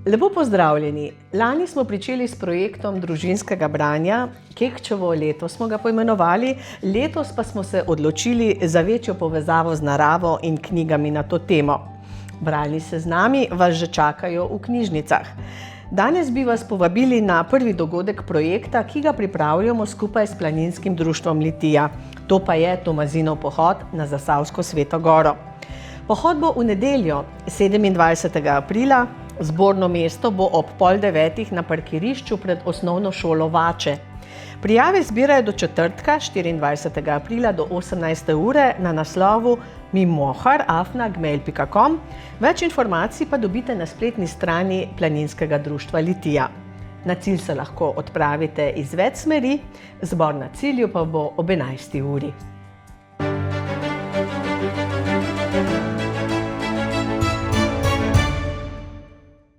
Lepo pozdravljeni! Lani smo pričeli s projektom družinskega branja, Kekčevo leto smo ga poimenovali, letos pa smo se odločili za večjo povezavo z naravo in knjigami na to temo. Bralni seznami vas že čakajo v knjižnicah. Danes bi vas povabili na prvi dogodek projekta, ki ga pripravljamo skupaj s Planinskim društvom Litija. To pa je Tomazinov pohod na Zasavsko Sveto goro. Pohod bo v nedeljo, 27. aprila, zborno mesto bo ob 8:30 na parkirišču pred osnovno šolo Vače. Prijave zbirajo do četrtka, 24. aprila do 18. ure na naslovu mimohar@gmail.com. Več informacij pa dobite na spletni strani Planinskega društva Litija. Na cilj se lahko odpravite iz več smeri, zbor na cilju pa bo ob 11. uri.